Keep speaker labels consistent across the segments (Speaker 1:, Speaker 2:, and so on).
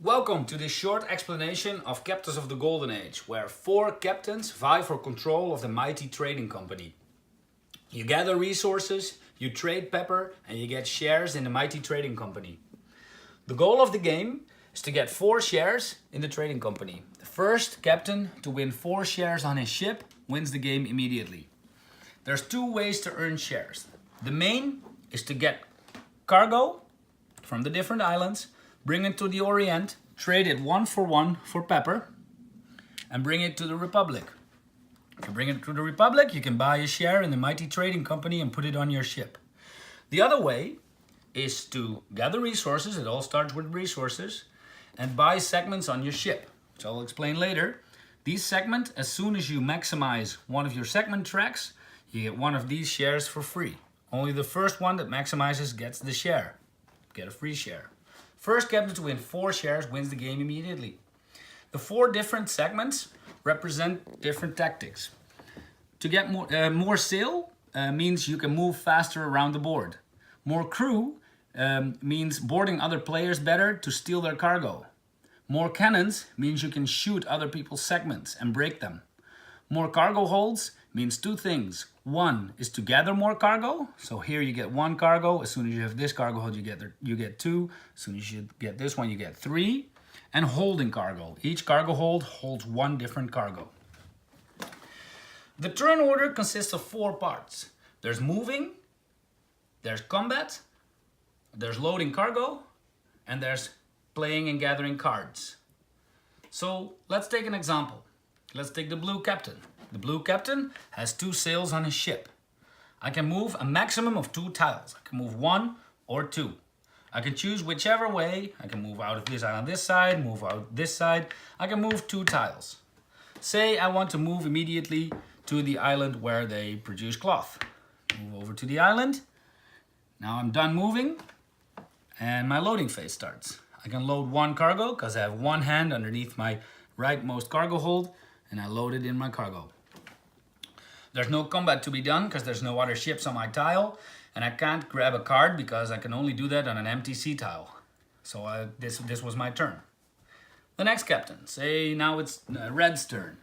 Speaker 1: Welcome to this short explanation of Captains of the Golden Age, where 4 captains vie for control of the mighty trading company. You gather resources, you trade pepper, and you get shares in the mighty trading company. The goal of the game is to get 4 shares in the trading company. The first captain to win 4 shares on his ship wins the game immediately. There's 2 ways to earn shares. The main is to get cargo from the different islands, bring it to the Orient, trade it 1 for 1 for pepper, and bring it to the Republic. If you bring it to the Republic, you can buy a share in the mighty trading company and put it on your ship. The other way is to gather resources, it all starts with resources, and buy segments on your ship, which I'll explain later. These segments, as soon as you maximize one of your segment tracks, you get one of these shares for free. Only the first one that maximizes gets the share. Get a free share. First captain to win 4 shares wins the game immediately. The 4 different segments represent different tactics. To get more sail means you can move faster around the board. More crew means boarding other players better to steal their cargo. More cannons means you can shoot other people's segments and break them. More cargo holds means 2 things. One is to gather more cargo. So here you get 1 cargo. As soon as you have this cargo hold, you get 2. As soon as you get this one, you get 3. And holding cargo. Each cargo hold holds 1 different cargo. The turn order consists of 4 parts. There's moving, there's combat, there's loading cargo, and there's playing and gathering cards. So let's take an example. Let's take the blue captain. The blue captain has 2 sails on his ship. I can move a maximum of 2 tiles. I can move 1 or 2. I can choose whichever way. I can move out of this island this side, move out this side. I can move 2 tiles. Say I want to move immediately to the island where they produce cloth. Move over to the island. Now I'm done moving and my loading phase starts. I can load 1 cargo because I have 1 hand underneath my rightmost cargo hold and I load it in my cargo. There's no combat to be done because there's no other ships on my tile, and I can't grab a card because I can only do that on an empty sea tile. So this was my turn. The next captain, say now it's Red's turn.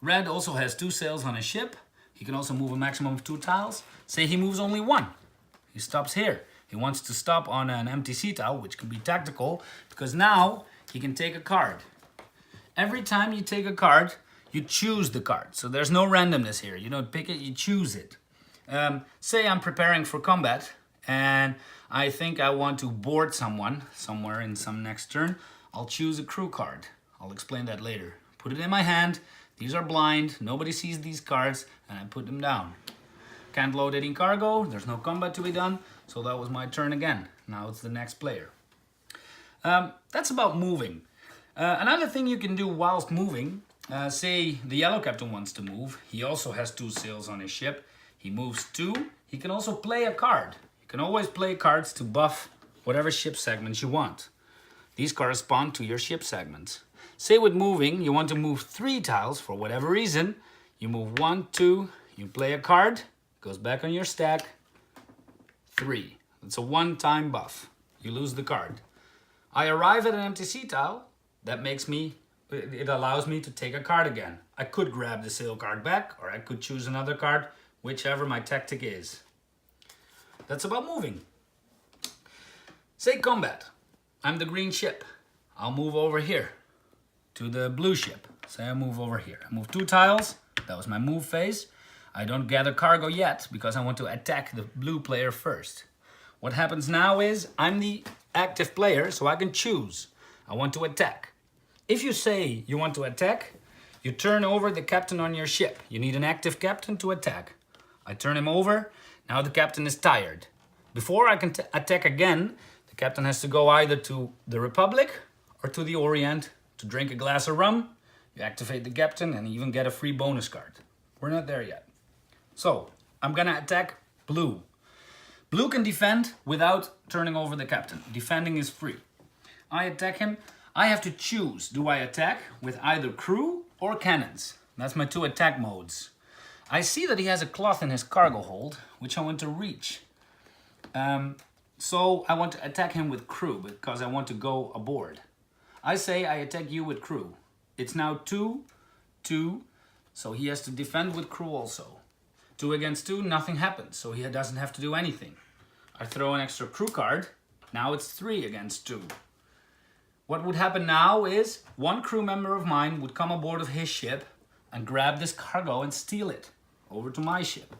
Speaker 1: Red also has 2 sails on his ship. He can also move a maximum of 2 tiles. Say he moves only 1. He stops here. He wants to stop on an empty sea tile, which can be tactical, because now he can take a card. Every time you take a card, you choose the card. So there's no randomness here. You don't pick it, you choose it. Say I'm preparing for combat and I think I want to board someone somewhere in some next turn. I'll choose a crew card. I'll explain that later. Put it in my hand. These are blind. Nobody sees these cards and I put them down. Can't load any cargo. There's no combat to be done. So that was my turn again. Now it's the next player. That's about moving. Another thing you can do whilst moving, say the yellow captain wants to move. He also has 2 sails on his ship. He moves 2. He can also play a card. You can always play cards to buff whatever ship segments you want. These correspond to your ship segments. Say with moving, you want to move 3 tiles for whatever reason. You move 1, 2, you play a card, goes back on your stack, 3. It's a one-time buff. You lose the card. I arrive at an empty sea tile. It allows me to take a card again. I could grab the sail card back, or I could choose another card, whichever my tactic is. That's about moving. Say combat. I'm the green ship. I'll move over here to the blue ship. Say I move over here. I move 2 tiles. That was my move phase. I don't gather cargo yet because I want to attack the blue player first. What happens now is I'm the active player, so I can choose. I want to attack. If you say you want to attack, you turn over the captain on your ship. You need an active captain to attack. I turn him over. Now the captain is tired. Before I can attack again, the captain has to go either to the Republic or to the Orient to drink a glass of rum. You activate the captain and even get a free bonus card. We're not there yet. So I'm gonna attack blue. Blue can defend without turning over the captain. Defending is free. I attack him. I have to choose. Do I attack with either crew or cannons? That's my 2 attack modes. I see that he has a cloth in his cargo hold, which I want to reach. So I want to attack him with crew because I want to go aboard. I say I attack you with crew. It's now 2-2, so he has to defend with crew also. 2 against 2, nothing happens, so he doesn't have to do anything. I throw an extra crew card. Now it's 3 against 2. What would happen now is one crew member of mine would come aboard of his ship and grab this cargo and steal it over to my ship.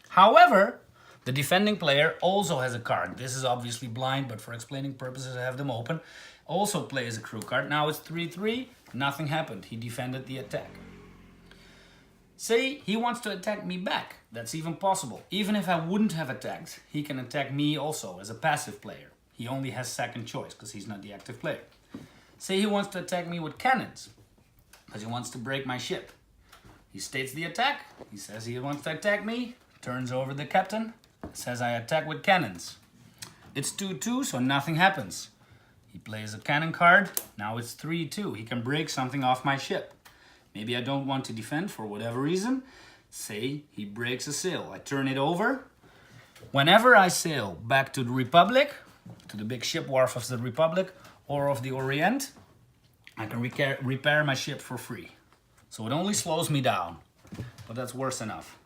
Speaker 1: However, the defending player also has a card. This is obviously blind, but for explaining purposes I have them open. Also plays a crew card. Now it's 3-3, nothing happened. He defended the attack. Say he wants to attack me back. That's even possible. Even if I wouldn't have attacked, he can attack me also as a passive player. He only has second choice because he's not the active player. Say he wants to attack me with cannons because he wants to break my ship. He states the attack. He says he wants to attack me. Turns over the captain. Says I attack with cannons. It's 2-2, so nothing happens. He plays a cannon card. Now it's 3-2. He can break something off my ship. Maybe I don't want to defend for whatever reason. Say he breaks a sail. I turn it over. Whenever I sail back to the Republic, to the big ship wharf of the Republic or of the Orient, I can repair my ship for free. So it only slows me down, but that's worse enough.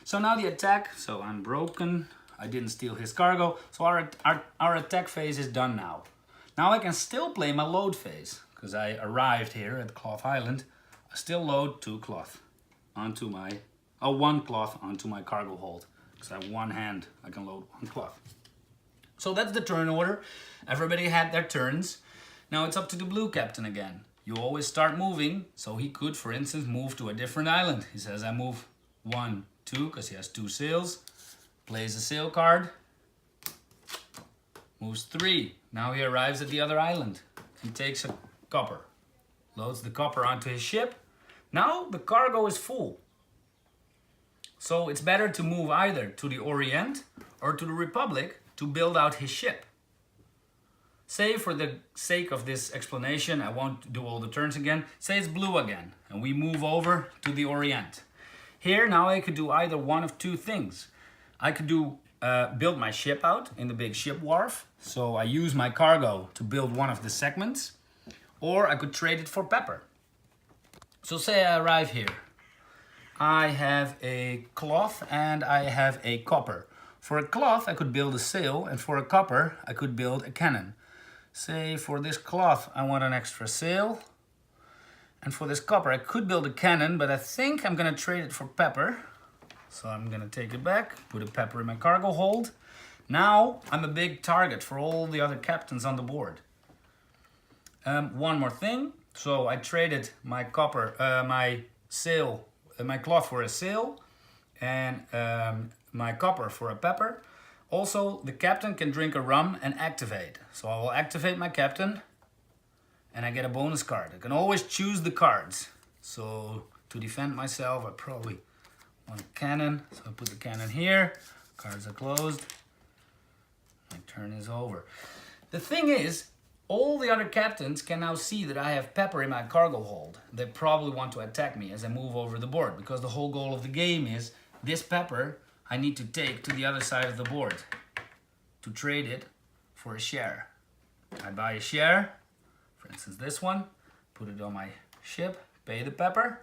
Speaker 1: So now the attack, so I'm broken, I didn't steal his cargo, so our attack phase is done now. Now I can still play my load phase, because I arrived here at Cloth Island. I still load 2 cloth onto my, 1 cloth onto my cargo hold, because I have one hand, I can load 1 cloth. So that's the turn order. Everybody had their turns. Now it's up to the blue captain again. You always start moving, so he could, for instance, move to a different island. He says I move 1, 2, because he has 2 sails. Plays a sail card. Moves 3. Now he arrives at the other island. He takes a copper. Loads the copper onto his ship. Now the cargo is full. So it's better to move either to the Orient or to the Republic to build out his ship. Say for the sake of this explanation, I won't do all the turns again. Say it's blue again and we move over to the Orient. Here now I could do either one of 2 things. I could do build my ship out in the big ship wharf. So I use my cargo to build one of the segments, or I could trade it for pepper. So say I arrive here. I have a cloth and I have a copper. For a cloth I could build a sail, and for a copper I could build a cannon. Say for this cloth I want an extra sail, and for this copper I could build a cannon, but I think I'm gonna trade it for pepper. So I'm gonna take it back, put a pepper in my cargo hold. Now I'm a big target for all the other captains on the board. One more thing. So I traded my copper, my sail, my cloth for a sail, and my copper for a pepper. Also, the captain can drink a rum and activate. So I will activate my captain and I get a bonus card. I can always choose the cards. So to defend myself, I probably want a cannon. So I put the cannon here. Cards are closed. My turn is over. The thing is, all the other captains can now see that I have pepper in my cargo hold. They probably want to attack me as I move over the board, because the whole goal of the game is this pepper I need to take to the other side of the board to trade it for a share. I buy a share, for instance this one, put it on my ship, pay the pepper,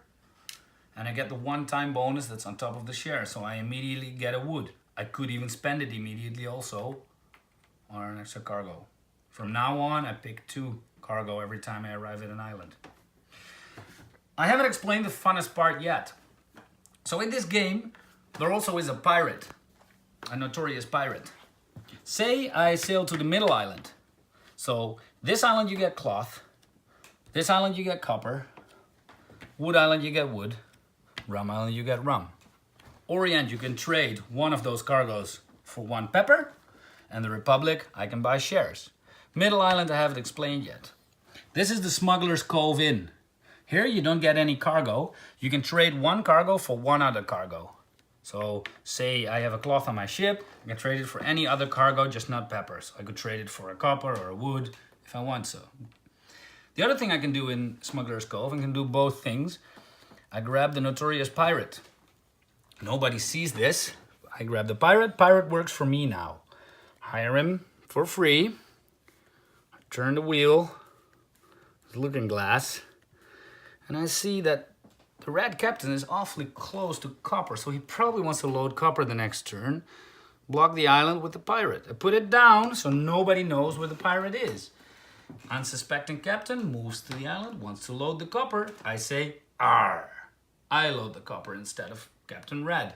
Speaker 1: and I get the one-time bonus that's on top of the share, so I immediately get a wood. I could even spend it immediately also on an extra cargo. From now on, I pick 2 cargo every time I arrive at an island. I haven't explained the funnest part yet. So in this game, there also is a pirate, a notorious pirate. Say I sail to the middle island. So this island you get cloth, this island you get copper, wood island you get wood, rum island you get rum. Orient you can trade one of those cargoes for 1 pepper, and the Republic I can buy shares. Middle island I haven't explained yet. This is the Smuggler's Cove Inn. Here you don't get any cargo. You can trade 1 cargo for 1 other cargo. So say I have a cloth on my ship, I can trade it for any other cargo, just not pepper. So I could trade it for a copper or a wood if I want so. The other thing I can do in Smuggler's Cove, I can do both things. I grab the notorious pirate. Nobody sees this. I grab the pirate. Pirate works for me now. Hire him for free. Turn the wheel. the looking glass, and I see that the red captain is awfully close to copper, so he probably wants to load copper the next turn. Block the island with the pirate. I put it down so nobody knows where the pirate is. Unsuspecting captain moves to the island, wants to load the copper. I say, "Arr!" I load the copper instead of Captain Red.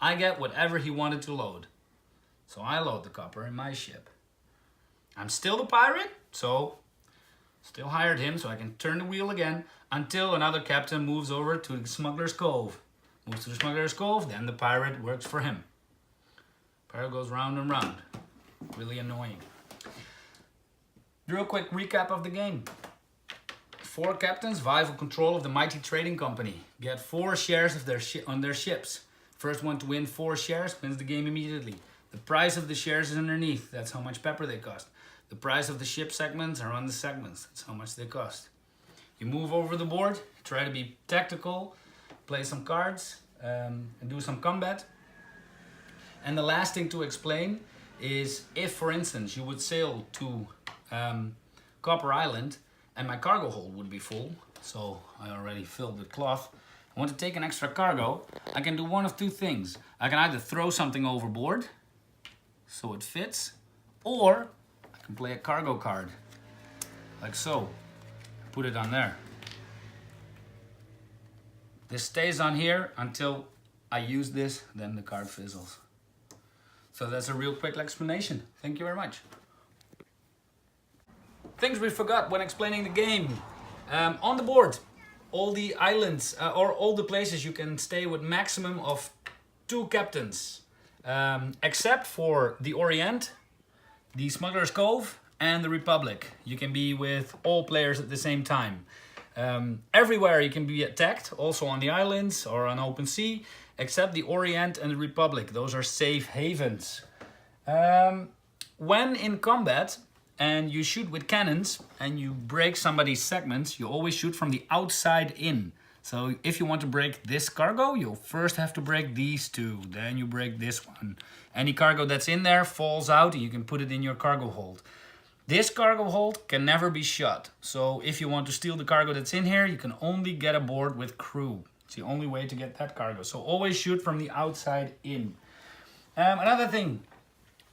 Speaker 1: I get whatever he wanted to load. So I load the copper in my ship. I'm still the pirate, so still hired him so I can turn the wheel again until another captain moves over to the Smuggler's Cove. Moves to the Smuggler's Cove, then the pirate works for him. Pirate goes round and round. Really annoying. Real quick recap of the game. 4 captains vie for control of the mighty trading company. Get 4 shares of on their ships. First one to win 4 shares wins the game immediately. The price of the shares is underneath. That's how much pepper they cost. The price of the ship segments are on the segments. That's how much they cost. You move over the board, try to be tactical, play some cards, and do some combat. And the last thing to explain is if, for instance, you would sail to Copper Island and my cargo hold would be full, so I already filled with cloth. I want to take an extra cargo. I can do one of 2 things. I can either throw something overboard so it fits, or I can play a cargo card like so. Put it on there. This stays on here until I use this, then the card fizzles. So that's a real quick explanation. Thank you very much. Things we forgot when explaining the game. On the board, all the islands or all the places you can stay with maximum of 2 captains, except for the Orient, the Smuggler's Cove, and the Republic. You can be with all players at the same time. Everywhere you can be attacked, also on the islands or on open sea, except the Orient and the Republic. Those are safe havens. When in combat, and you shoot with cannons and you break somebody's segments, you always shoot from the outside in. So if you want to break this cargo, you'll first have to break these 2, then you break this one. Any cargo that's in there falls out and you can put it in your cargo hold. This cargo hold can never be shut. So if you want to steal the cargo that's in here, you can only get aboard with crew. It's the only way to get that cargo. So always shoot from the outside in. Another thing,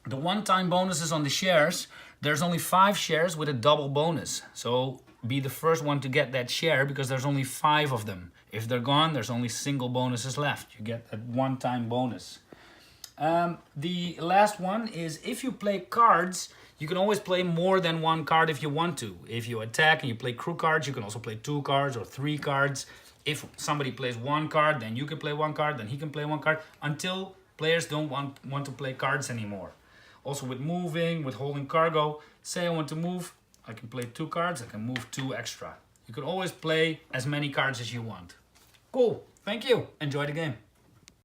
Speaker 1: the one-time bonuses on the shares. There's only 5 shares with a double bonus. So be the first one to get that share because there's only 5 of them. If they're gone, there's only single bonuses left. You get a one-time bonus. The last one is if you play cards, you can always play more than 1 card if you want to. If you attack and you play crew cards, you can also play 2 cards or 3 cards. If somebody plays 1 card, then you can play 1 card, then he can play 1 card, until players don't want to play cards anymore. Also with moving, with holding cargo, say I want to move, I can play 2 cards, I can move 2 extra. You can always play as many cards as you want. Cool, thank you, enjoy the game.